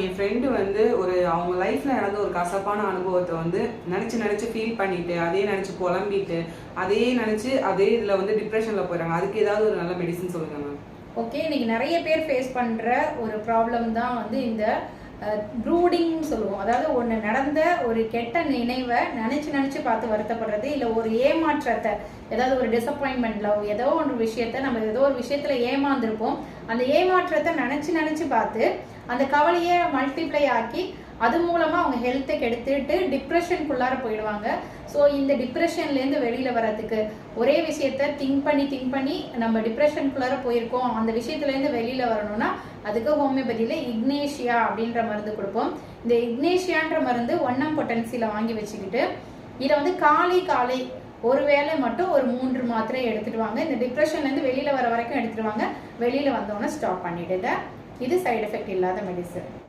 என் friend வந்து அவங்க லைஃப்ல நடந்த ஒரு கசப்பான அனுபவத்தை வந்து நினைச்சு ஃபீல் பண்ணிட்டு அதே நினைச்சு புலம்பிட்டு அதே நினைச்சு அதே இதுல வந்து டிப்ரெஷன்ல போயிடுறாங்க. அதுக்கு ஏதாவது ஒரு நல்ல மெடிசன் சொல்லுங்க மேம். ஓகே, இன்னைக்கு நிறைய பேர் ஃபேஸ் பண்ற ஒரு ப்ராப்ளம் தான் வந்து இந்த ப்ரூடிங் சொல்லுவோம். அதாவது ஒன்று நடந்த ஒரு கெட்ட நினைவை நினச்சி பார்த்து வருத்தப்படுறது, இல்லை ஒரு ஏமாற்றத்தை, ஏதாவது ஒரு டிசப்பாயின்மெண்ட் லவ், ஏதோ ஒரு விஷயத்த நம்ம ஏதோ ஒரு விஷயத்தில் ஏமாந்துருப்போம். அந்த ஏமாற்றத்தை நினச்சி பார்த்து அந்த கவலையை மல்டிப்ளை ஆக்கி அது மூலமாக அவங்க ஹெல்த்தை கெடுத்துட்டு டிப்ரெஷனுக்குள்ளார போயிடுவாங்க. ஸோ இந்த டிப்ரெஷன்லேருந்து வெளியில் வர்றதுக்கு ஒரே விஷயத்த திங்க் பண்ணி நம்ம டிப்ரெஷனுக்குள்ளார போயிருக்கோம், அந்த விஷயத்துலேருந்து வெளியில் வரணும்னா அதுக்கு ஹோமியோபதியில் இக்னேஷியா அப்படின்ற மருந்து கொடுப்போம். இந்த இக்னேஷியான்ற மருந்து 1 பொட்டன்சியில் வாங்கி வச்சுக்கிட்டு இதை வந்து காலை ஒரு வேளை மட்டும் ஒரு 3 மாத்திரை எடுத்துட்டு வாங்க. இந்த டிப்ரெஷன்லேருந்து வெளியில் வர வரைக்கும் எடுத்துட்டு வாங்க. வெளியில் வந்தோன்னே ஸ்டாப் பண்ணிடுங்க. இது சைடு எஃபெக்ட் இல்லாத மெடிசன்.